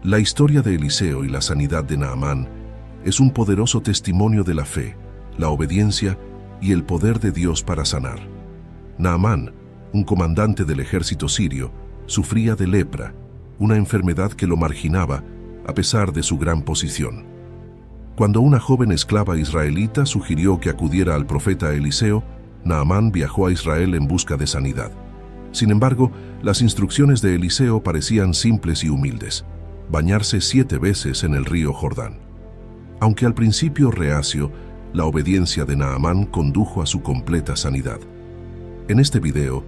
La historia de Eliseo y la sanidad de Naamán es un poderoso testimonio de la fe, la obediencia y el poder de Dios para sanar. Naamán, un comandante del ejército sirio, sufría de lepra, una enfermedad que lo marginaba a pesar de su gran posición. Cuando una joven esclava israelita sugirió que acudiera al profeta Eliseo, Naamán viajó a Israel en busca de sanidad. Sin embargo, las instrucciones de Eliseo parecían simples y humildes: bañarse 7 veces en el río Jordán. Aunque al principio reacio, la obediencia de Naamán condujo a su completa sanidad. En este video,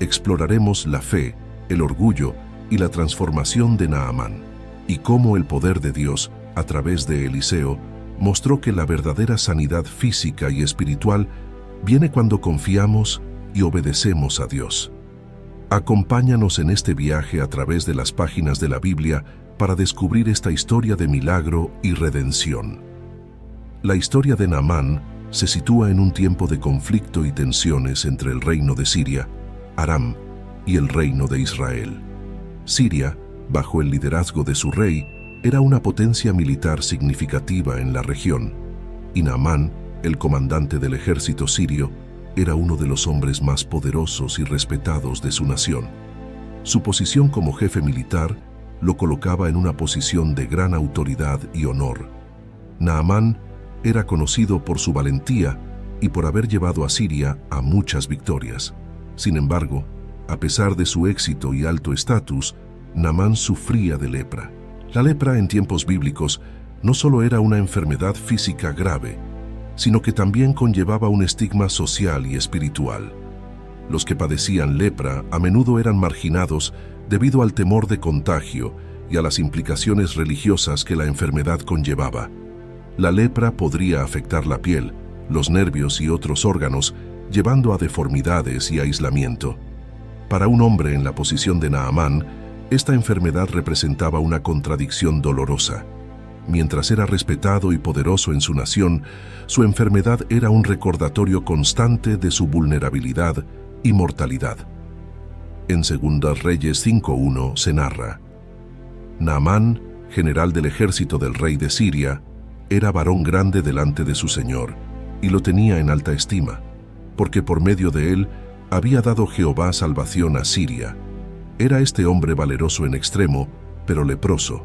exploraremos la fe, el orgullo y la transformación de Naamán, y cómo el poder de Dios, a través de Eliseo, mostró que la verdadera sanidad física y espiritual viene cuando confiamos y obedecemos a Dios. Acompáñanos en este viaje a través de las páginas de la Biblia para descubrir esta historia de milagro y redención. La historia de Naamán se sitúa en un tiempo de conflicto y tensiones entre el reino de Siria, Aram, y el reino de Israel. Siria, bajo el liderazgo de su rey, era una potencia militar significativa en la región, y Naamán, el comandante del ejército sirio, era uno de los hombres más poderosos y respetados de su nación. Su posición como jefe militar lo colocaba en una posición de gran autoridad y honor. Naamán era conocido por su valentía y por haber llevado a Siria a muchas victorias. Sin embargo, a pesar de su éxito y alto estatus, Naamán sufría de lepra. La lepra en tiempos bíblicos no solo era una enfermedad física grave, sino que también conllevaba un estigma social y espiritual. Los que padecían lepra a menudo eran marginados debido al temor de contagio y a las implicaciones religiosas que la enfermedad conllevaba. La lepra podría afectar la piel, los nervios y otros órganos, llevando a deformidades y aislamiento. Para un hombre en la posición de Naamán, esta enfermedad representaba una contradicción dolorosa. Mientras era respetado y poderoso en su nación, su enfermedad era un recordatorio constante de su vulnerabilidad y mortalidad. En 2 Reyes 5:1 se narra: Naamán, general del ejército del rey de Siria, era varón grande delante de su señor, y lo tenía en alta estima, porque por medio de él había dado Jehová salvación a Siria. Era este hombre valeroso en extremo, pero leproso.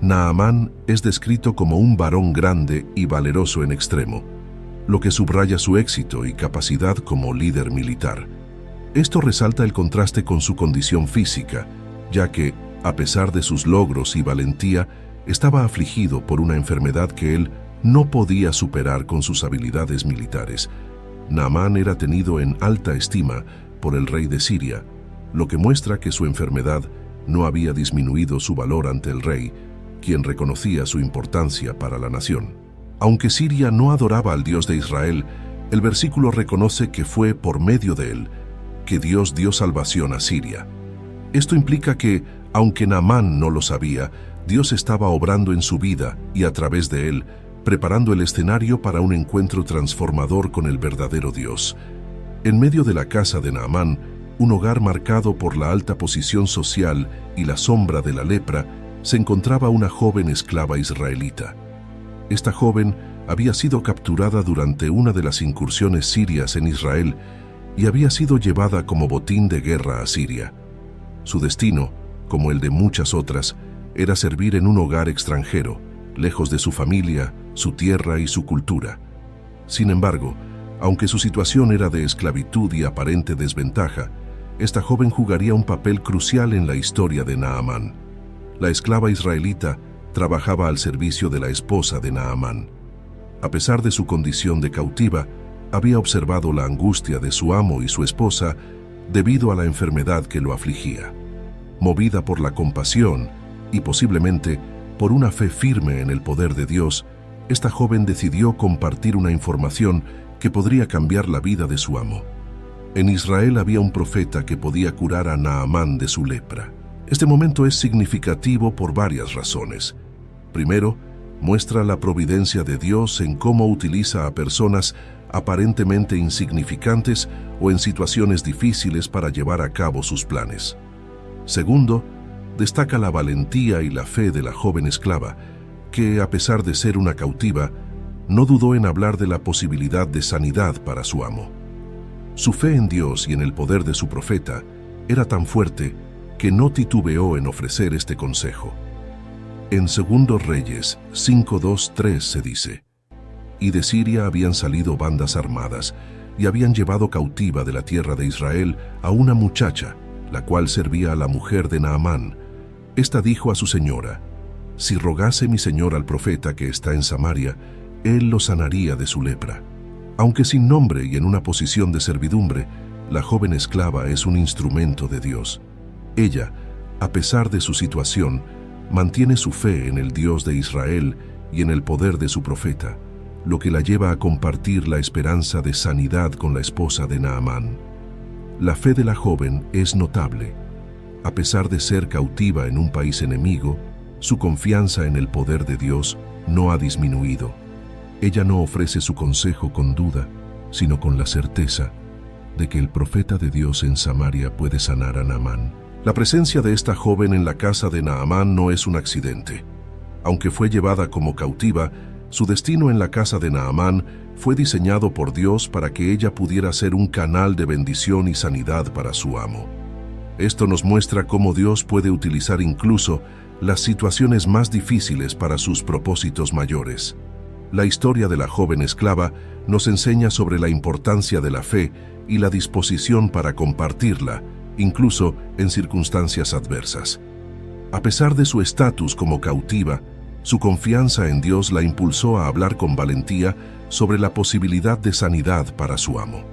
Naamán es descrito como un varón grande y valeroso en extremo, lo que subraya su éxito y capacidad como líder militar. Esto resalta el contraste con su condición física, ya que, a pesar de sus logros y valentía, estaba afligido por una enfermedad que él no podía superar con sus habilidades militares. Naamán era tenido en alta estima por el rey de Siria, lo que muestra que su enfermedad no había disminuido su valor ante el rey, quien reconocía su importancia para la nación. Aunque Siria no adoraba al Dios de Israel, el versículo reconoce que fue por medio de él que Dios dio salvación a Siria. Esto implica que, aunque Naamán no lo sabía, Dios estaba obrando en su vida y a través de él, preparando el escenario para un encuentro transformador con el verdadero Dios. En medio de la casa de Naamán, un hogar marcado por la alta posición social y la sombra de la lepra, se encontraba una joven esclava israelita. Esta joven había sido capturada durante una de las incursiones sirias en Israel y había sido llevada como botín de guerra a Siria. Su destino, como el de muchas otras, era servir en un hogar extranjero, lejos de su familia, su tierra y su cultura. Sin embargo, aunque su situación era de esclavitud y aparente desventaja, esta joven jugaría un papel crucial en la historia de Naamán. La esclava israelita trabajaba al servicio de la esposa de Naamán. A pesar de su condición de cautiva, había observado la angustia de su amo y su esposa debido a la enfermedad que lo afligía. Movida por la compasión y posiblemente por una fe firme en el poder de Dios, esta joven decidió compartir una información que podría cambiar la vida de su amo. En Israel había un profeta que podía curar a Naamán de su lepra. Este momento es significativo por varias razones. Primero, muestra la providencia de Dios en cómo utiliza a personas aparentemente insignificantes o en situaciones difíciles para llevar a cabo sus planes. Segundo, destaca la valentía y la fe de la joven esclava, que, a pesar de ser una cautiva, no dudó en hablar de la posibilidad de sanidad para su amo. Su fe en Dios y en el poder de su profeta era tan fuerte que no titubeó en ofrecer este consejo. En 2 Reyes 5:2-3 se dice: «Y de Siria habían salido bandas armadas, y habían llevado cautiva de la tierra de Israel a una muchacha, la cual servía a la mujer de Naamán. Esta dijo a su señora: si rogase mi señor al profeta que está en Samaria, él lo sanaría de su lepra». Aunque sin nombre y en una posición de servidumbre, la joven esclava es un instrumento de Dios. Ella, a pesar de su situación, mantiene su fe en el Dios de Israel y en el poder de su profeta, lo que la lleva a compartir la esperanza de sanidad con la esposa de Naamán. La fe de la joven es notable. A pesar de ser cautiva en un país enemigo, su confianza en el poder de Dios no ha disminuido. Ella no ofrece su consejo con duda, sino con la certeza de que el profeta de Dios en Samaria puede sanar a Naamán. La presencia de esta joven en la casa de Naamán no es un accidente. Aunque fue llevada como cautiva, su destino en la casa de Naamán fue diseñado por Dios para que ella pudiera ser un canal de bendición y sanidad para su amo. Esto nos muestra cómo Dios puede utilizar incluso las situaciones más difíciles para sus propósitos mayores. La historia de la joven esclava nos enseña sobre la importancia de la fe y la disposición para compartirla, incluso en circunstancias adversas. A pesar de su estatus como cautiva, su confianza en Dios la impulsó a hablar con valentía sobre la posibilidad de sanidad para su amo.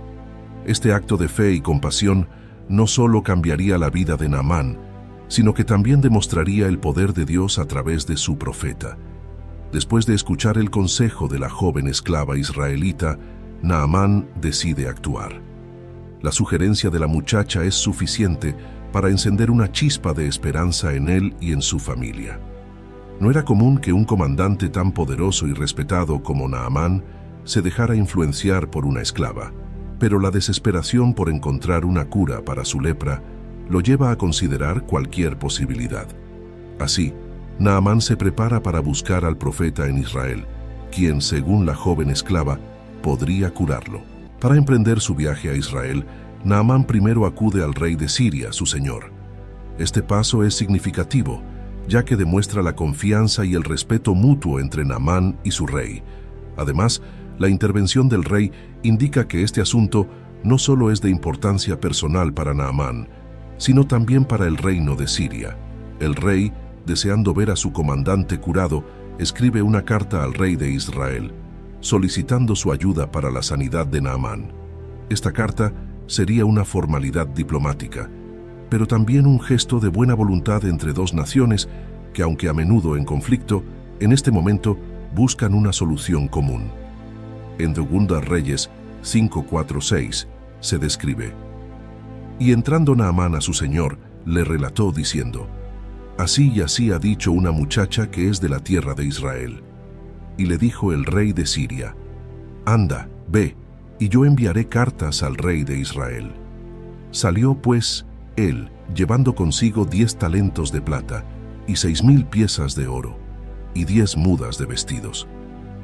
Este acto de fe y compasión no solo cambiaría la vida de Naamán, sino que también demostraría el poder de Dios a través de su profeta. Después de escuchar el consejo de la joven esclava israelita, Naamán decide actuar. La sugerencia de la muchacha es suficiente para encender una chispa de esperanza en él y en su familia. No era común que un comandante tan poderoso y respetado como Naamán se dejara influenciar por una esclava, pero la desesperación por encontrar una cura para su lepra lo lleva a considerar cualquier posibilidad. Así, Naamán se prepara para buscar al profeta en Israel, quien, según la joven esclava, podría curarlo. Para emprender su viaje a Israel, Naamán primero acude al rey de Siria, su señor. Este paso es significativo, ya que demuestra la confianza y el respeto mutuo entre Naamán y su rey. Además, la intervención del rey indica que este asunto no solo es de importancia personal para Naamán, sino también para el reino de Siria. El rey, deseando ver a su comandante curado, escribe una carta al rey de Israel, solicitando su ayuda para la sanidad de Naamán. Esta carta sería una formalidad diplomática, pero también un gesto de buena voluntad entre dos naciones que, aunque a menudo en conflicto, en este momento buscan una solución común. En 2 Reyes 5:4-6 se describe: «Y entrando Naamán a su señor, le relató diciendo: así y así ha dicho una muchacha que es de la tierra de Israel. Y le dijo el rey de Siria: anda, ve, y yo enviaré cartas al rey de Israel. Salió pues él, llevando consigo 10 talentos de plata, y 6,000 piezas de oro, y 10 mudas de vestidos.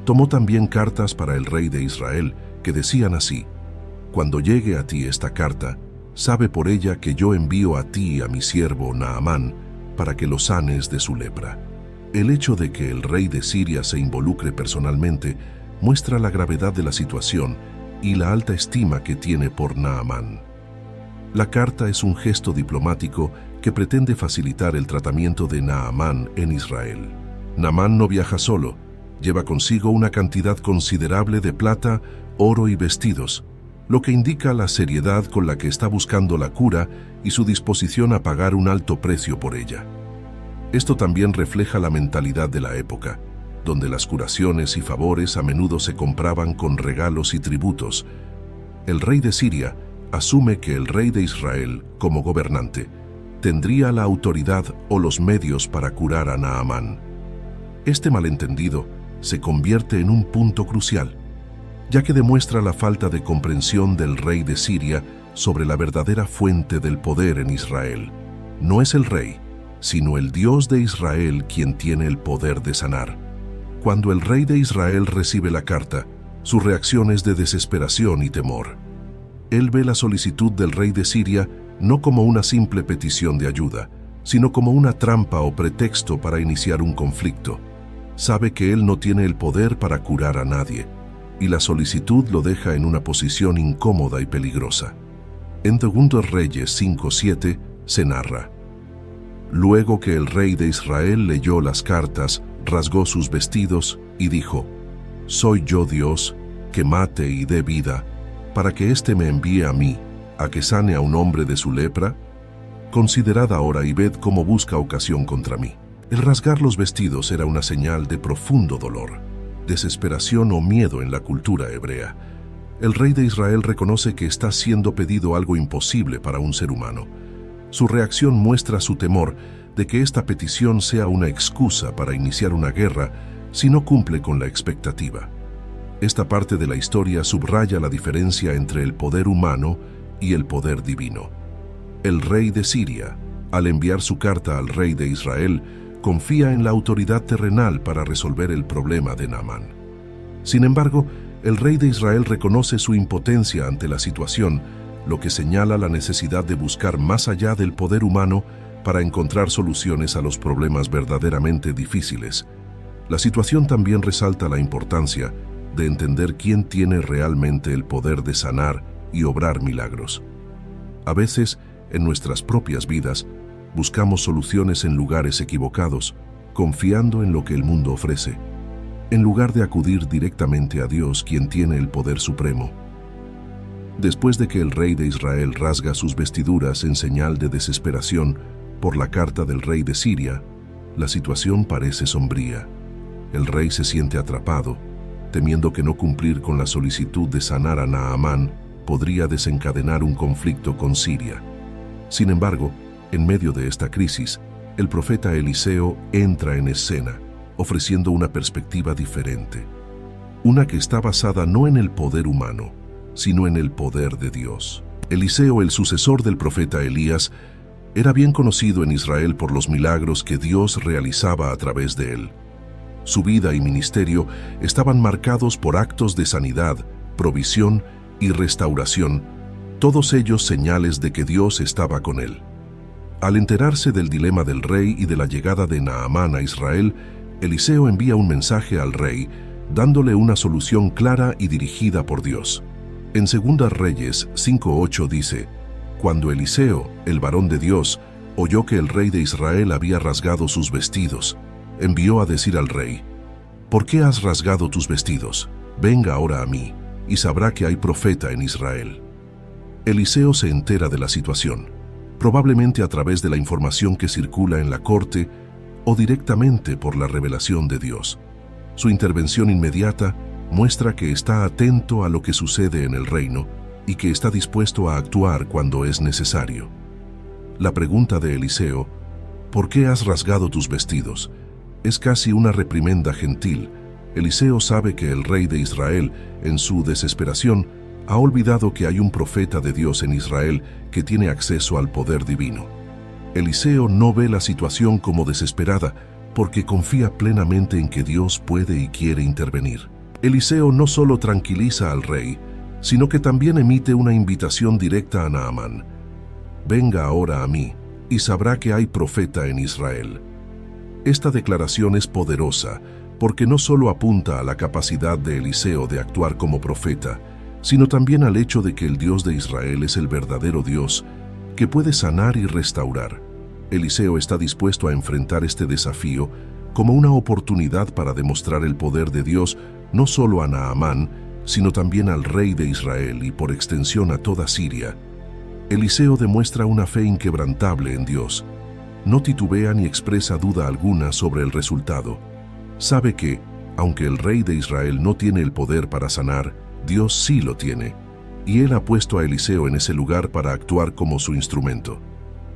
Tomó también cartas para el rey de Israel, que decían así: cuando llegue a ti esta carta, sabe por ella que yo envío a ti y a mi siervo Naamán, para que lo sanes de su lepra. El hecho de que el rey de Siria se involucre personalmente muestra la gravedad de la situación y la alta estima que tiene por Naamán. La carta es un gesto diplomático que pretende facilitar el tratamiento de Naamán en Israel. Naamán no viaja solo, lleva consigo una cantidad considerable de plata, oro y vestidos, lo que indica la seriedad con la que está buscando la cura y su disposición a pagar un alto precio por ella. Esto también refleja la mentalidad de la época, donde las curaciones y favores a menudo se compraban con regalos y tributos. El rey de Siria asume que el rey de Israel, como gobernante, tendría la autoridad o los medios para curar a Naamán. Este malentendido se convierte en un punto crucial, ya que demuestra la falta de comprensión del rey de Siria sobre la verdadera fuente del poder en Israel. No es el rey, sino el Dios de Israel quien tiene el poder de sanar. Cuando el rey de Israel recibe la carta, su reacción es de desesperación y temor. Él ve la solicitud del rey de Siria no como una simple petición de ayuda, sino como una trampa o pretexto para iniciar un conflicto. Sabe que él no tiene el poder para curar a nadie, y la solicitud lo deja en una posición incómoda y peligrosa. En 2 Reyes 5:7 se narra: Luego que el rey de Israel leyó las cartas, rasgó sus vestidos y dijo: ¿Soy yo Dios, que mate y dé vida, para que éste me envíe a mí, a que sane a un hombre de su lepra? Considerad ahora y ved cómo busca ocasión contra mí. El rasgar los vestidos era una señal de profundo dolor, desesperación o miedo en la cultura hebrea. El rey de Israel reconoce que está siendo pedido algo imposible para un ser humano. Su reacción muestra su temor de que esta petición sea una excusa para iniciar una guerra si no cumple con la expectativa. Esta parte de la historia subraya la diferencia entre el poder humano y el poder divino. El rey de Siria, al enviar su carta al rey de Israel, confía en la autoridad terrenal para resolver el problema de Naamán. Sin embargo, el rey de Israel reconoce su impotencia ante la situación, lo que señala la necesidad de buscar más allá del poder humano para encontrar soluciones a los problemas verdaderamente difíciles. La situación también resalta la importancia de entender quién tiene realmente el poder de sanar y obrar milagros. A veces, en nuestras propias vidas, buscamos soluciones en lugares equivocados, confiando en lo que el mundo ofrece, en lugar de acudir directamente a Dios, quien tiene el poder supremo. Después de que el rey de Israel rasga sus vestiduras en señal de desesperación por la carta del rey de Siria, la situación parece sombría. El rey se siente atrapado, temiendo que no cumplir con la solicitud de sanar a Naamán podría desencadenar un conflicto con Siria. Sin embargo, en medio de esta crisis, el profeta Eliseo entra en escena, ofreciendo una perspectiva diferente, una que está basada no en el poder humano, sino en el poder de Dios. Eliseo, el sucesor del profeta Elías, era bien conocido en Israel por los milagros que Dios realizaba a través de él. Su vida y ministerio estaban marcados por actos de sanidad, provisión y restauración, todos ellos señales de que Dios estaba con él. Al enterarse del dilema del rey y de la llegada de Naamán a Israel, Eliseo envía un mensaje al rey, dándole una solución clara y dirigida por Dios. En 2 Reyes 5:8 dice: Cuando Eliseo, el varón de Dios, oyó que el rey de Israel había rasgado sus vestidos, envió a decir al rey: ¿Por qué has rasgado tus vestidos? Venga ahora a mí, y sabrá que hay profeta en Israel. Eliseo se entera de la situación, probablemente a través de la información que circula en la corte o directamente por la revelación de Dios. Su intervención inmediata muestra que está atento a lo que sucede en el reino y que está dispuesto a actuar cuando es necesario. La pregunta de Eliseo, ¿por qué has rasgado tus vestidos?, es casi una reprimenda gentil. Eliseo sabe que el rey de Israel, en su desesperación, ha olvidado que hay un profeta de Dios en Israel que tiene acceso al poder divino. Eliseo no ve la situación como desesperada porque confía plenamente en que Dios puede y quiere intervenir. Eliseo no solo tranquiliza al rey, sino que también emite una invitación directa a Naamán: Venga ahora a mí, y sabrá que hay profeta en Israel. Esta declaración es poderosa porque no solo apunta a la capacidad de Eliseo de actuar como profeta, sino también al hecho de que el Dios de Israel es el verdadero Dios, que puede sanar y restaurar. Eliseo está dispuesto a enfrentar este desafío como una oportunidad para demostrar el poder de Dios no solo a Naamán, sino también al rey de Israel y por extensión a toda Siria. Eliseo demuestra una fe inquebrantable en Dios. No titubea ni expresa duda alguna sobre el resultado. Sabe que, aunque el rey de Israel no tiene el poder para sanar, Dios sí lo tiene, y él ha puesto a Eliseo en ese lugar para actuar como su instrumento.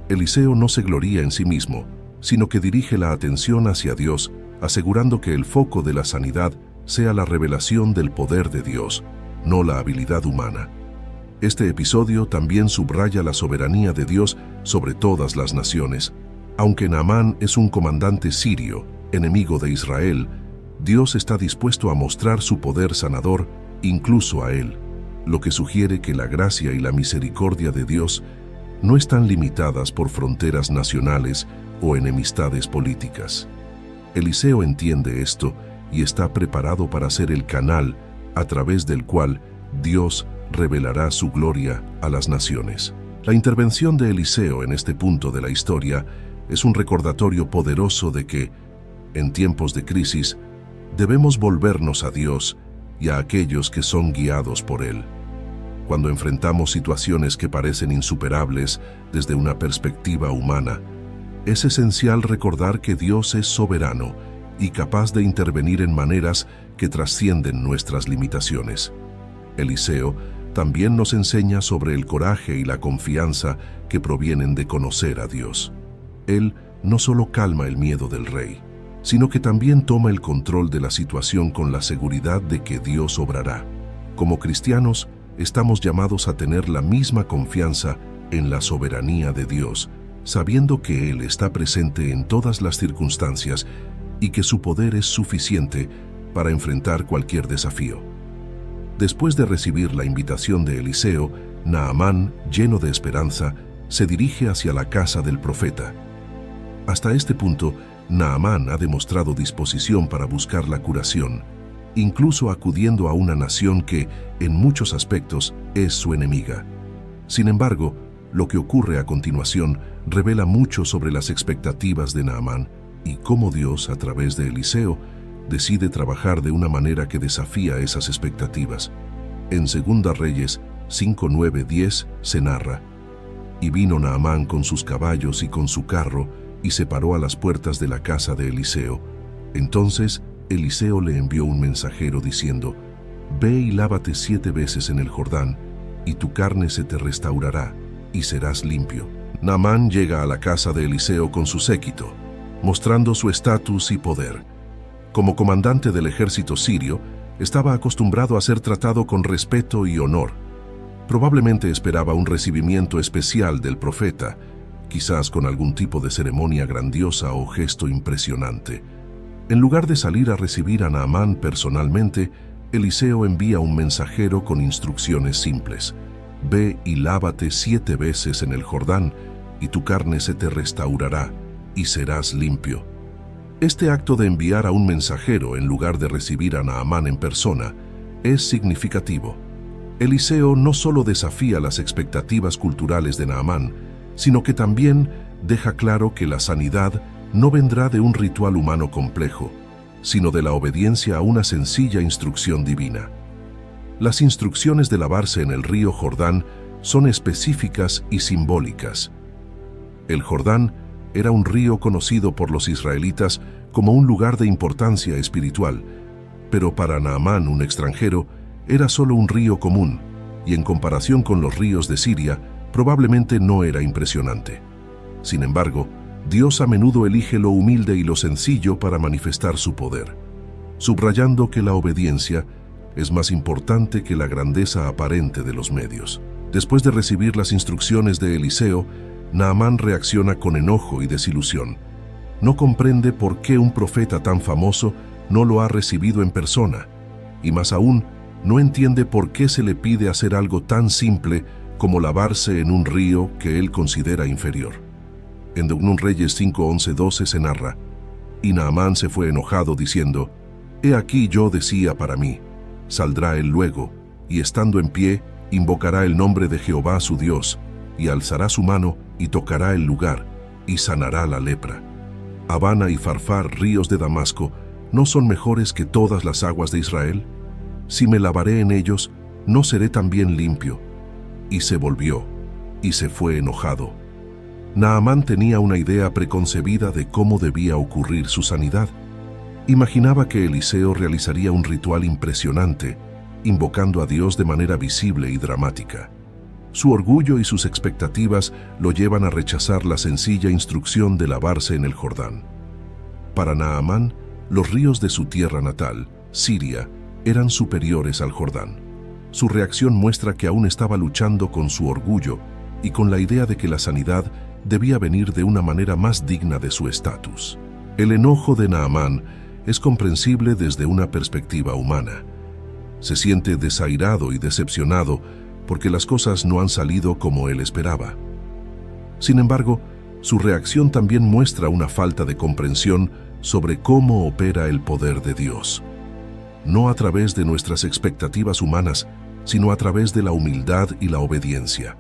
Eliseo no se gloría en sí mismo, sino que dirige la atención hacia Dios, asegurando que el foco de la sanidad sea la revelación del poder de Dios, no la habilidad humana. Este episodio también subraya la soberanía de Dios sobre todas las naciones. Aunque Naamán es un comandante sirio, enemigo de Israel, Dios está dispuesto a mostrar su poder sanador incluso a él, lo que sugiere que la gracia y la misericordia de Dios no están limitadas por fronteras nacionales o enemistades políticas. Eliseo entiende esto y está preparado para ser el canal a través del cual Dios revelará su gloria a las naciones. La intervención de Eliseo en este punto de la historia es un recordatorio poderoso de que, en tiempos de crisis, debemos volvernos a Dios y a aquellos que son guiados por Él. Cuando enfrentamos situaciones que parecen insuperables desde una perspectiva humana, es esencial recordar que Dios es soberano y capaz de intervenir en maneras que trascienden nuestras limitaciones. Eliseo también nos enseña sobre el coraje y la confianza que provienen de conocer a Dios. Él no solo calma el miedo del rey, sino que también toma el control de la situación con la seguridad de que Dios obrará. Como cristianos, estamos llamados a tener la misma confianza en la soberanía de Dios, sabiendo que Él está presente en todas las circunstancias y que su poder es suficiente para enfrentar cualquier desafío. Después de recibir la invitación de Eliseo, Naamán, lleno de esperanza, se dirige hacia la casa del profeta. Hasta este punto, Naamán ha demostrado disposición para buscar la curación, incluso acudiendo a una nación que, en muchos aspectos, es su enemiga. Sin embargo, lo que ocurre a continuación revela mucho sobre las expectativas de Naamán y cómo Dios, a través de Eliseo, decide trabajar de una manera que desafía esas expectativas. En 2 Reyes 5, 9, 10 se narra: «Y vino Naamán con sus caballos y con su carro, y se paró a las puertas de la casa de Eliseo. Entonces Eliseo le envió un mensajero diciendo: Ve y lávate 7 veces en el Jordán, y tu carne se te restaurará, y serás limpio». Naamán llega a la casa de Eliseo con su séquito, mostrando su estatus y poder. Como comandante del ejército sirio, estaba acostumbrado a ser tratado con respeto y honor. Probablemente esperaba un recibimiento especial del profeta, quizás con algún tipo de ceremonia grandiosa o gesto impresionante. En lugar de salir a recibir a Naamán personalmente, Eliseo envía un mensajero con instrucciones simples: «Ve y lávate 7 veces en el Jordán, y tu carne se te restaurará, y serás limpio». Este acto de enviar a un mensajero en lugar de recibir a Naamán en persona es significativo. Eliseo no solo desafía las expectativas culturales de Naamán, sino que también deja claro que la sanidad no vendrá de un ritual humano complejo, sino de la obediencia a una sencilla instrucción divina. Las instrucciones de lavarse en el río Jordán son específicas y simbólicas. El Jordán era un río conocido por los israelitas como un lugar de importancia espiritual, pero para Naamán, un extranjero, era solo un río común, y en comparación con los ríos de Siria, probablemente no era impresionante. Sin embargo, Dios a menudo elige lo humilde y lo sencillo para manifestar su poder, subrayando que la obediencia es más importante que la grandeza aparente de los medios. Después de recibir las instrucciones de Eliseo, Naamán reacciona con enojo y desilusión. No comprende por qué un profeta tan famoso no lo ha recibido en persona, y más aún, no entiende por qué se le pide hacer algo tan simple como lavarse en un río que él considera inferior. En 2 Reyes 5, 11, 12 se narra: «Y Naamán se fue enojado diciendo: He aquí yo decía para mí, saldrá él luego, y estando en pie, invocará el nombre de Jehová su Dios, y alzará su mano y tocará el lugar, y sanará la lepra. Abana y Farfar, ríos de Damasco, ¿no son mejores que todas las aguas de Israel? Si me lavaré en ellos, ¿no seré también limpio?». Y se volvió, y se fue enojado. Naamán tenía una idea preconcebida de cómo debía ocurrir su sanidad. Imaginaba que Eliseo realizaría un ritual impresionante, invocando a Dios de manera visible y dramática. Su orgullo y sus expectativas lo llevan a rechazar la sencilla instrucción de lavarse en el Jordán. Para Naamán, los ríos de su tierra natal, Siria, eran superiores al Jordán. Su reacción muestra que aún estaba luchando con su orgullo y con la idea de que la sanidad debía venir de una manera más digna de su estatus. El enojo de Naamán es comprensible desde una perspectiva humana. Se siente desairado y decepcionado porque las cosas no han salido como él esperaba. Sin embargo, su reacción también muestra una falta de comprensión sobre cómo opera el poder de Dios. No a través de nuestras expectativas humanas, sino a través de la humildad y la obediencia.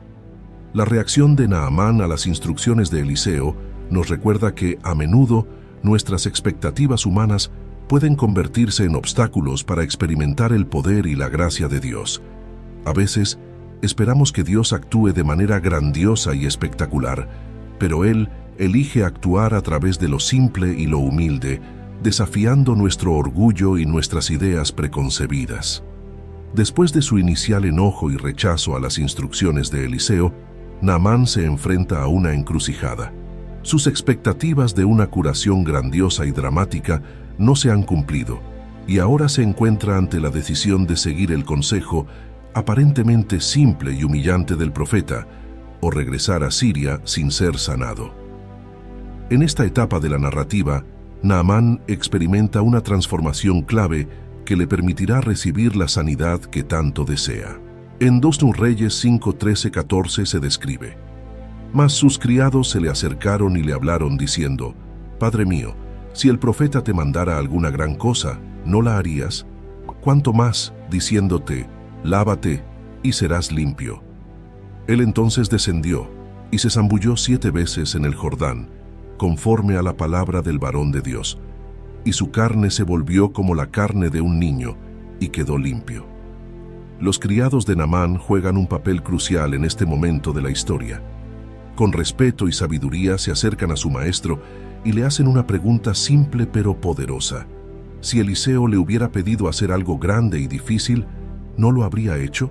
La reacción de Naamán a las instrucciones de Eliseo nos recuerda que, a menudo, nuestras expectativas humanas pueden convertirse en obstáculos para experimentar el poder y la gracia de Dios. A veces, esperamos que Dios actúe de manera grandiosa y espectacular, pero Él elige actuar a través de lo simple y lo humilde, desafiando nuestro orgullo y nuestras ideas preconcebidas. Después de su inicial enojo y rechazo a las instrucciones de Eliseo, Naamán se enfrenta a una encrucijada. Sus expectativas de una curación grandiosa y dramática no se han cumplido, y ahora se encuentra ante la decisión de seguir el consejo aparentemente simple y humillante del profeta, o regresar a Siria sin ser sanado. En esta etapa de la narrativa, Naamán experimenta una transformación clave que le permitirá recibir la sanidad que tanto desea. En 2 Reyes 5, 13, 14 se describe: Mas sus criados se le acercaron y le hablaron diciendo: Padre mío, si el profeta te mandara alguna gran cosa, ¿no la harías? ¿Cuánto más, diciéndote: Lávate y serás limpio? Él entonces descendió y se zambulló 7 veces en el Jordán, conforme a la palabra del varón de Dios, y su carne se volvió como la carne de un niño, y quedó limpio. Los criados de Naamán juegan un papel crucial en este momento de la historia. Con respeto y sabiduría se acercan a su maestro y le hacen una pregunta simple pero poderosa. Si Eliseo le hubiera pedido hacer algo grande y difícil, ¿no lo habría hecho?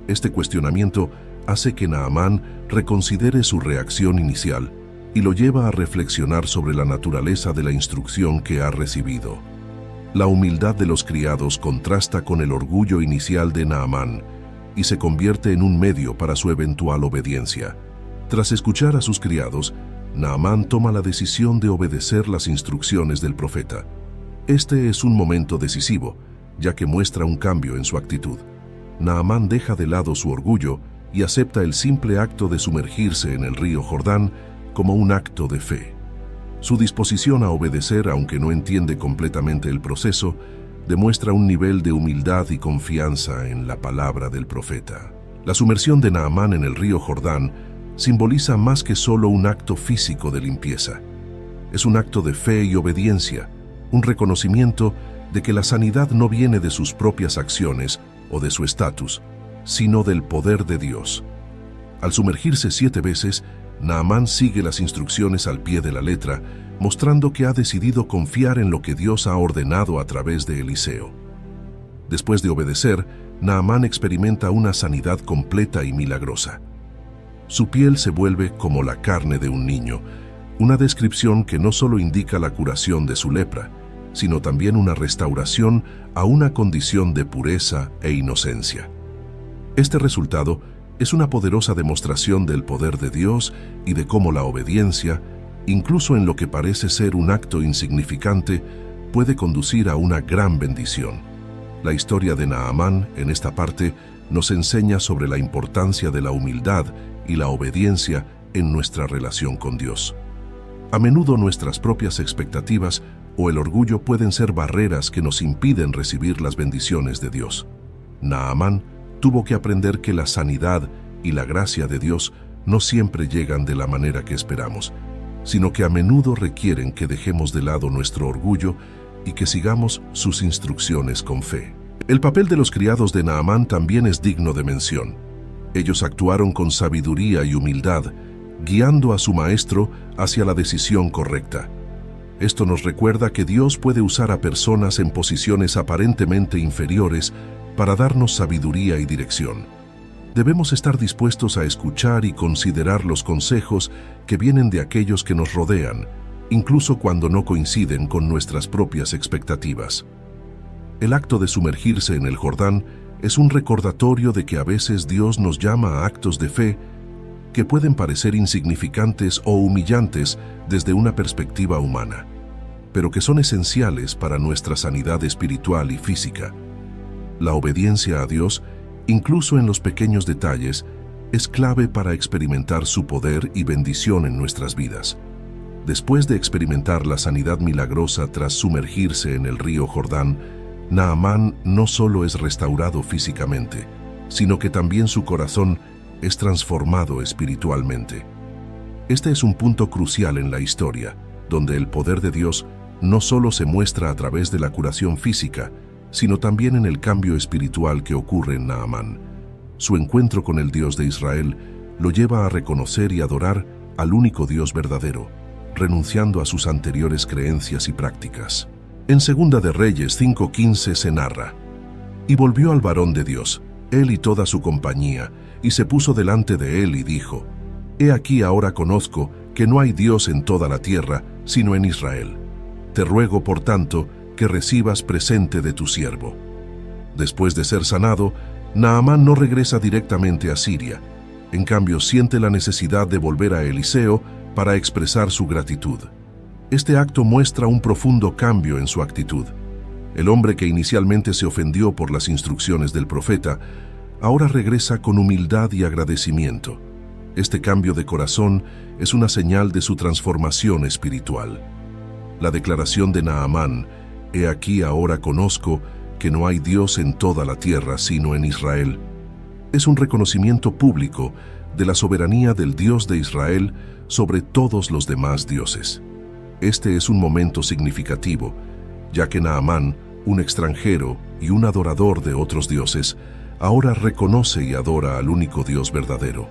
Este cuestionamiento hace que Naamán reconsidere su reacción inicial y lo lleva a reflexionar sobre la naturaleza de la instrucción que ha recibido. La humildad de los criados contrasta con el orgullo inicial de Naamán y se convierte en un medio para su eventual obediencia. Tras escuchar a sus criados, Naamán toma la decisión de obedecer las instrucciones del profeta. Este es un momento decisivo, ya que muestra un cambio en su actitud. Naamán deja de lado su orgullo y acepta el simple acto de sumergirse en el río Jordán como un acto de fe. Su disposición a obedecer, aunque no entiende completamente el proceso, demuestra un nivel de humildad y confianza en la palabra del profeta. La sumersión de Naamán en el río Jordán simboliza más que solo un acto físico de limpieza. Es un acto de fe y obediencia, un reconocimiento de que la sanidad no viene de sus propias acciones o de su estatus, sino del poder de Dios. Al sumergirse 7 veces, Naamán sigue las instrucciones al pie de la letra, mostrando que ha decidido confiar en lo que Dios ha ordenado a través de Eliseo. Después de obedecer, Naamán experimenta una sanidad completa y milagrosa. Su piel se vuelve como la carne de un niño, una descripción que no solo indica la curación de su lepra, sino también una restauración a una condición de pureza e inocencia. Este resultado es una poderosa demostración del poder de Dios y de cómo la obediencia, incluso en lo que parece ser un acto insignificante, puede conducir a una gran bendición. La historia de Naamán, en esta parte, nos enseña sobre la importancia de la humildad y la obediencia en nuestra relación con Dios. A menudo nuestras propias expectativas o el orgullo pueden ser barreras que nos impiden recibir las bendiciones de Dios. Naamán tuvo que aprender que la sanidad y la gracia de Dios no siempre llegan de la manera que esperamos, sino que a menudo requieren que dejemos de lado nuestro orgullo y que sigamos sus instrucciones con fe. El papel de los criados de Naamán también es digno de mención. Ellos actuaron con sabiduría y humildad, guiando a su maestro hacia la decisión correcta. Esto nos recuerda que Dios puede usar a personas en posiciones aparentemente inferiores para darnos sabiduría y dirección. Debemos estar dispuestos a escuchar y considerar los consejos que vienen de aquellos que nos rodean, incluso cuando no coinciden con nuestras propias expectativas. El acto de sumergirse en el Jordán es un recordatorio de que a veces Dios nos llama a actos de fe que pueden parecer insignificantes o humillantes desde una perspectiva humana, pero que son esenciales para nuestra sanidad espiritual y física. La obediencia a Dios, incluso en los pequeños detalles, es clave para experimentar su poder y bendición en nuestras vidas. Después de experimentar la sanidad milagrosa tras sumergirse en el río Jordán, Naamán no solo es restaurado físicamente, sino que también su corazón es transformado espiritualmente. Este es un punto crucial en la historia, donde el poder de Dios no solo se muestra a través de la curación física, sino también en el cambio espiritual que ocurre en Naamán. Su encuentro con el Dios de Israel lo lleva a reconocer y adorar al único Dios verdadero, renunciando a sus anteriores creencias y prácticas. En Segunda de Reyes 5:15 se narra: «Y volvió al varón de Dios, él y toda su compañía, y se puso delante de él y dijo: He aquí ahora conozco que no hay Dios en toda la tierra, sino en Israel. Te ruego, por tanto, que recibas presente de tu siervo». Después de ser sanado, Naamán no regresa directamente a Siria. En cambio, siente la necesidad de volver a Eliseo para expresar su gratitud. Este acto muestra un profundo cambio en su actitud. El hombre que inicialmente se ofendió por las instrucciones del profeta, ahora regresa con humildad y agradecimiento. Este cambio de corazón es una señal de su transformación espiritual. La declaración de Naamán, «He aquí ahora conozco que no hay Dios en toda la tierra sino en Israel», es un reconocimiento público de la soberanía del Dios de Israel sobre todos los demás dioses. Este es un momento significativo, ya que Naamán, un extranjero y un adorador de otros dioses, ahora reconoce y adora al único Dios verdadero.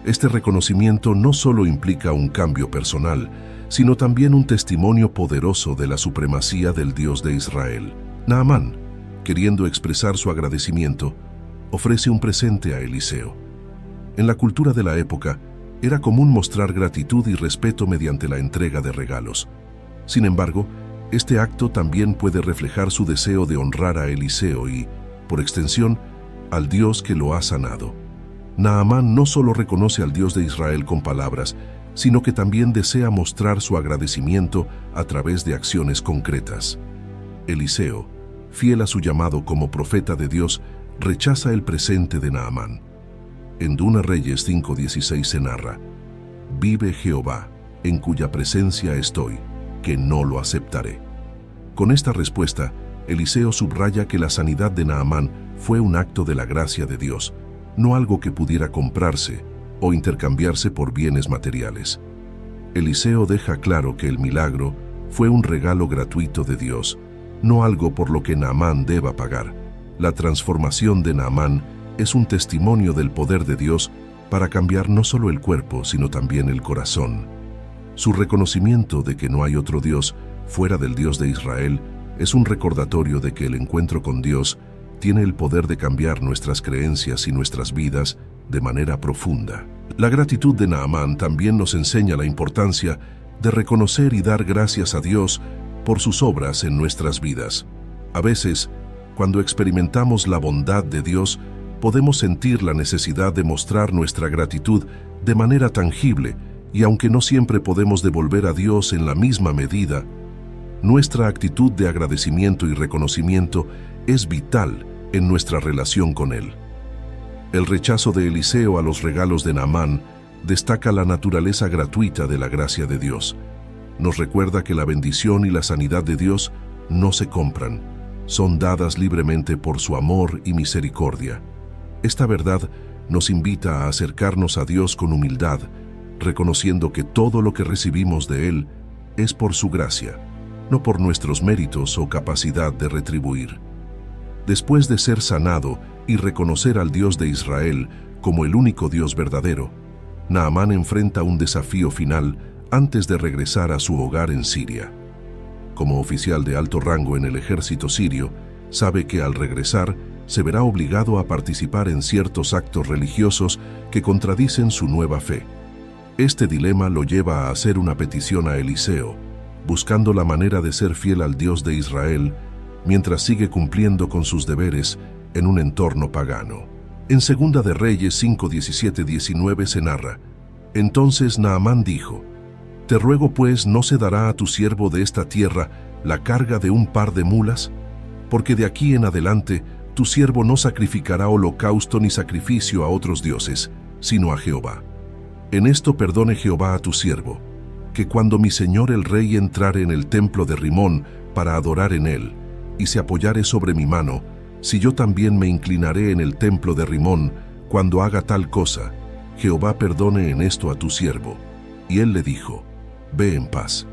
Este reconocimiento no solo implica un cambio personal, sino también un testimonio poderoso de la supremacía del Dios de Israel. Naamán, queriendo expresar su agradecimiento, ofrece un presente a Eliseo. En la cultura de la época, era común mostrar gratitud y respeto mediante la entrega de regalos. Sin embargo, este acto también puede reflejar su deseo de honrar a Eliseo y, por extensión, al Dios que lo ha sanado. Naamán no solo reconoce al Dios de Israel con palabras, sino que también desea mostrar su agradecimiento a través de acciones concretas. Eliseo, fiel a su llamado como profeta de Dios, rechaza el presente de Naamán. En 2 Reyes 5:16 se narra: «Vive Jehová, en cuya presencia estoy, que no lo aceptaré». Con esta respuesta, Eliseo subraya que la sanidad de Naamán fue un acto de la gracia de Dios, no algo que pudiera comprarse o intercambiarse por bienes materiales. Eliseo deja claro que el milagro fue un regalo gratuito de Dios, no algo por lo que Naamán deba pagar. La transformación de Naamán es un testimonio del poder de Dios para cambiar no solo el cuerpo, sino también el corazón. Su reconocimiento de que no hay otro Dios fuera del Dios de Israel es un recordatorio de que el encuentro con Dios tiene el poder de cambiar nuestras creencias y nuestras vidas de manera profunda. La gratitud de Naamán también nos enseña la importancia de reconocer y dar gracias a Dios por sus obras en nuestras vidas. A veces, cuando experimentamos la bondad de Dios, podemos sentir la necesidad de mostrar nuestra gratitud de manera tangible, y aunque no siempre podemos devolver a Dios en la misma medida, nuestra actitud de agradecimiento y reconocimiento es vital en nuestra relación con Él. El rechazo de Eliseo a los regalos de Naamán destaca la naturaleza gratuita de la gracia de Dios. Nos recuerda que la bendición y la sanidad de Dios no se compran, son dadas libremente por su amor y misericordia. Esta verdad nos invita a acercarnos a Dios con humildad, reconociendo que todo lo que recibimos de Él es por su gracia, no por nuestros méritos o capacidad de retribuir. Después de ser sanado y reconocer al Dios de Israel como el único Dios verdadero, Naamán enfrenta un desafío final antes de regresar a su hogar en Siria. Como oficial de alto rango en el ejército sirio, sabe que al regresar se verá obligado a participar en ciertos actos religiosos que contradicen su nueva fe. Este dilema lo lleva a hacer una petición a Eliseo, buscando la manera de ser fiel al Dios de Israel mientras sigue cumpliendo con sus deberes en un entorno pagano. En 2 de Reyes 5:17-19 se narra: Entonces Naamán dijo: «Te ruego pues, ¿no se dará a tu siervo de esta tierra la carga de un par de mulas? Porque de aquí en adelante tu siervo no sacrificará holocausto ni sacrificio a otros dioses, sino a Jehová. En esto perdone Jehová a tu siervo, que cuando mi señor el rey entrare en el templo de Rimón para adorar en él, y se apoyare sobre mi mano, si yo también me inclinaré en el templo de Rimón cuando haga tal cosa, Jehová perdone en esto a tu siervo». Y él le dijo: «Ve en paz».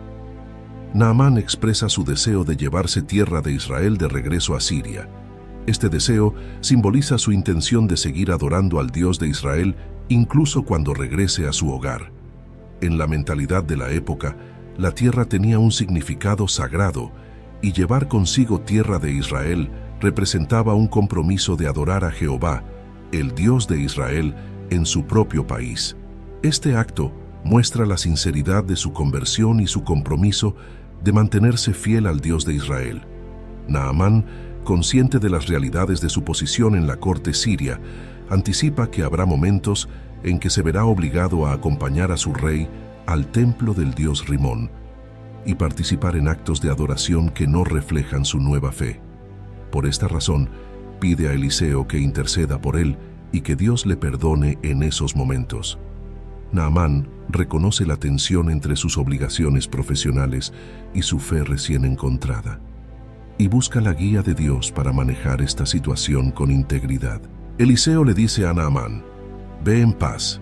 Naamán expresa su deseo de llevarse tierra de Israel de regreso a Siria. Este deseo simboliza su intención de seguir adorando al Dios de Israel incluso cuando regrese a su hogar. En la mentalidad de la época, la tierra tenía un significado sagrado, y llevar consigo tierra de Israel representaba un compromiso de adorar a Jehová, el Dios de Israel, en su propio país. Este acto muestra la sinceridad de su conversión y su compromiso de mantenerse fiel al Dios de Israel. Naamán, consciente de las realidades de su posición en la corte siria, anticipa que habrá momentos en que se verá obligado a acompañar a su rey al templo del dios Rimón y participar en actos de adoración que no reflejan su nueva fe. Por esta razón, pide a Eliseo que interceda por él y que Dios le perdone en esos momentos. Naamán reconoce la tensión entre sus obligaciones profesionales y su fe recién encontrada, y busca la guía de Dios para manejar esta situación con integridad. Eliseo le dice a Naamán: «Ve en paz».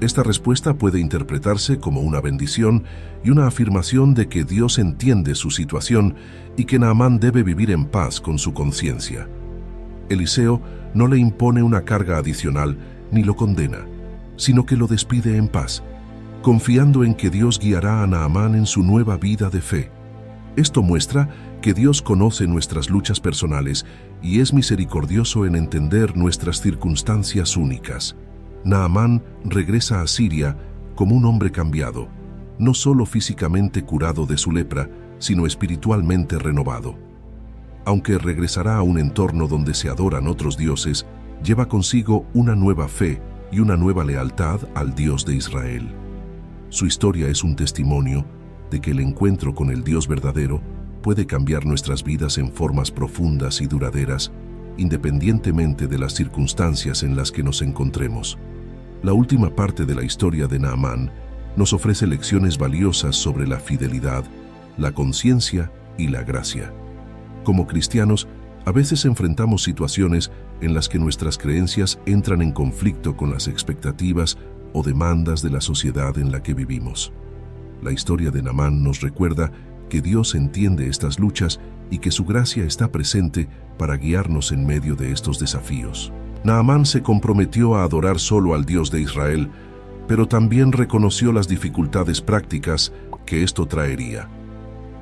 Esta respuesta puede interpretarse como una bendición y una afirmación de que Dios entiende su situación y que Naamán debe vivir en paz con su conciencia. Eliseo no le impone una carga adicional ni lo condena, sino que lo despide en paz, confiando en que Dios guiará a Naamán en su nueva vida de fe. Esto muestra que Dios conoce nuestras luchas personales y es misericordioso en entender nuestras circunstancias únicas. Naamán regresa a Siria como un hombre cambiado, no solo físicamente curado de su lepra, sino espiritualmente renovado. Aunque regresará a un entorno donde se adoran otros dioses, lleva consigo una nueva fe y una nueva lealtad al Dios de Israel. Su historia es un testimonio de que el encuentro con el Dios verdadero puede cambiar nuestras vidas en formas profundas y duraderas, independientemente de las circunstancias en las que nos encontremos. La última parte de la historia de Naamán nos ofrece lecciones valiosas sobre la fidelidad, la conciencia y la gracia. Como cristianos, a veces enfrentamos situaciones en las que nuestras creencias entran en conflicto con las expectativas o demandas de la sociedad en la que vivimos. La historia de Naamán nos recuerda que Dios entiende estas luchas y que su gracia está presente para guiarnos en medio de estos desafíos. Naamán se comprometió a adorar solo al Dios de Israel, pero también reconoció las dificultades prácticas que esto traería.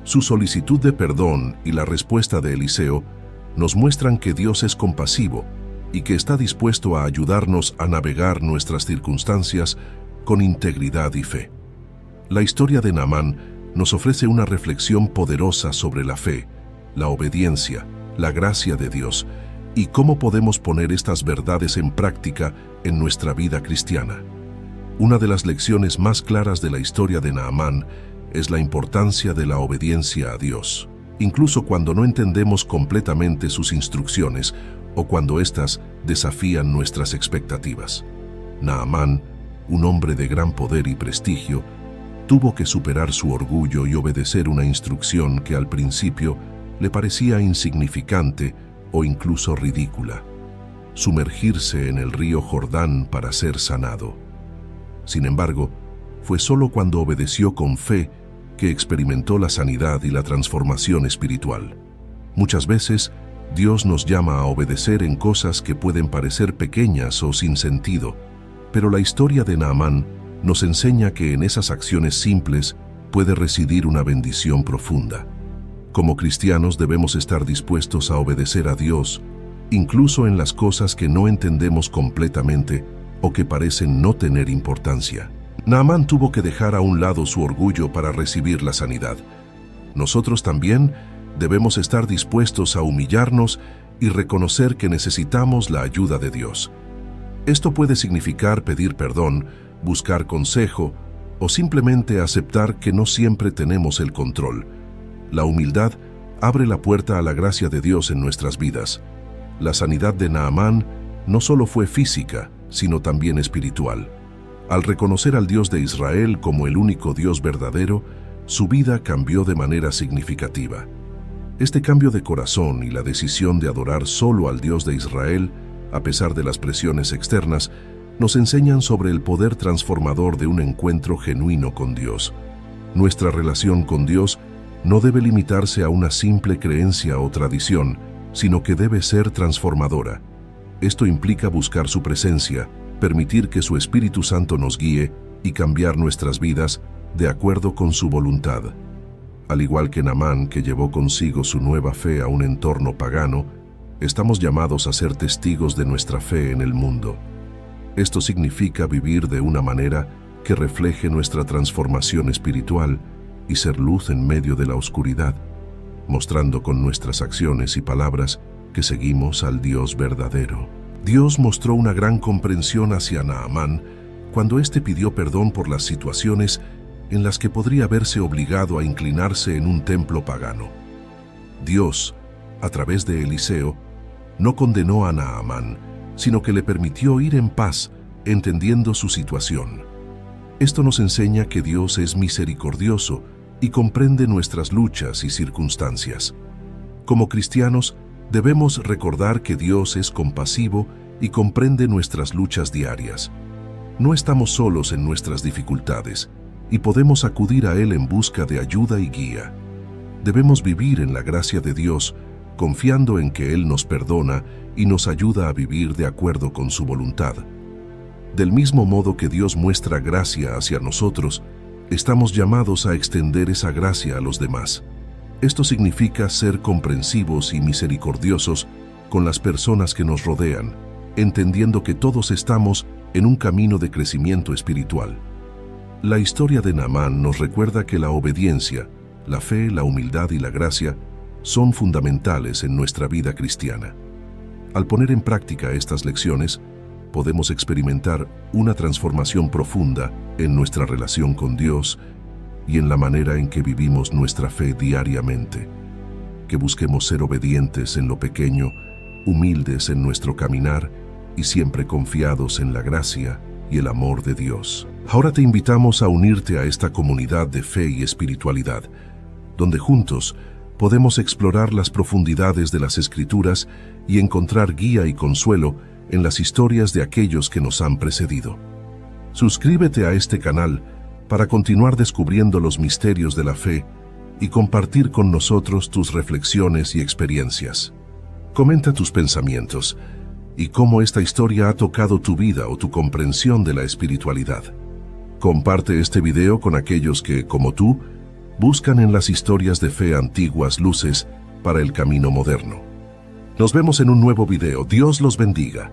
Su solicitud de perdón y la respuesta de Eliseo nos muestran que Dios es compasivo y que está dispuesto a ayudarnos a navegar nuestras circunstancias con integridad y fe. La historia de Naamán nos ofrece una reflexión poderosa sobre la fe, la obediencia, la gracia de Dios y cómo podemos poner estas verdades en práctica en nuestra vida cristiana. Una de las lecciones más claras de la historia de Naamán es la importancia de la obediencia a Dios, incluso cuando no entendemos completamente sus instrucciones o cuando éstas desafían nuestras expectativas. Naamán, un hombre de gran poder y prestigio, tuvo que superar su orgullo y obedecer una instrucción que al principio le parecía insignificante o incluso ridícula: sumergirse en el río Jordán para ser sanado. Sin embargo, fue solo cuando obedeció con fe que experimentó la sanidad y la transformación espiritual. Muchas veces, Dios nos llama a obedecer en cosas que pueden parecer pequeñas o sin sentido, pero la historia de Naamán nos enseña que en esas acciones simples puede residir una bendición profunda. Como cristianos debemos estar dispuestos a obedecer a Dios, incluso en las cosas que no entendemos completamente o que parecen no tener importancia. Naamán tuvo que dejar a un lado su orgullo para recibir la sanidad. Nosotros también debemos estar dispuestos a humillarnos y reconocer que necesitamos la ayuda de Dios. Esto puede significar pedir perdón buscar consejo o simplemente aceptar que no siempre tenemos el control. La humildad abre la puerta a la gracia de Dios en nuestras vidas. La sanidad de Naamán no solo fue física, sino también espiritual. Al reconocer al Dios de Israel como el único Dios verdadero, su vida cambió de manera significativa. Este cambio de corazón y la decisión de adorar solo al Dios de Israel, a pesar de las presiones externas, nos enseñan sobre el poder transformador de un encuentro genuino con Dios. Nuestra relación con Dios no debe limitarse a una simple creencia o tradición, sino que debe ser transformadora. Esto implica buscar su presencia, permitir que su Espíritu Santo nos guíe y cambiar nuestras vidas de acuerdo con su voluntad. Al igual que Naamán, que llevó consigo su nueva fe a un entorno pagano, estamos llamados a ser testigos de nuestra fe en el mundo. Esto significa vivir de una manera que refleje nuestra transformación espiritual y ser luz en medio de la oscuridad, mostrando con nuestras acciones y palabras que seguimos al Dios verdadero. Dios mostró una gran comprensión hacia Naamán cuando éste pidió perdón por las situaciones en las que podría verse obligado a inclinarse en un templo pagano. Dios, a través de Eliseo, no condenó a Naamán, sino que le permitió ir en paz, entendiendo su situación. Esto nos enseña que Dios es misericordioso y comprende nuestras luchas y circunstancias. Como cristianos, debemos recordar que Dios es compasivo y comprende nuestras luchas diarias. No estamos solos en nuestras dificultades y podemos acudir a Él en busca de ayuda y guía. Debemos vivir en la gracia de Dios, confiando en que Él nos perdona y nos ayuda a vivir de acuerdo con su voluntad. Del mismo modo que Dios muestra gracia hacia nosotros, estamos llamados a extender esa gracia a los demás. Esto significa ser comprensivos y misericordiosos con las personas que nos rodean, entendiendo que todos estamos en un camino de crecimiento espiritual. La historia de Naamán nos recuerda que la obediencia, la fe, la humildad y la gracia son fundamentales en nuestra vida cristiana. Al poner en práctica estas lecciones, podemos experimentar una transformación profunda en nuestra relación con Dios y en la manera en que vivimos nuestra fe diariamente. Que busquemos ser obedientes en lo pequeño, humildes en nuestro caminar y siempre confiados en la gracia y el amor de Dios. Ahora te invitamos a unirte a esta comunidad de fe y espiritualidad, donde juntos podemos explorar las profundidades de las Escrituras y encontrar guía y consuelo en las historias de aquellos que nos han precedido. Suscríbete a este canal para continuar descubriendo los misterios de la fe y compartir con nosotros tus reflexiones y experiencias. Comenta tus pensamientos y cómo esta historia ha tocado tu vida o tu comprensión de la espiritualidad. Comparte este video con aquellos que, como tú, buscan en las historias de fe antiguas luces para el camino moderno. Nos vemos en un nuevo video. Dios los bendiga.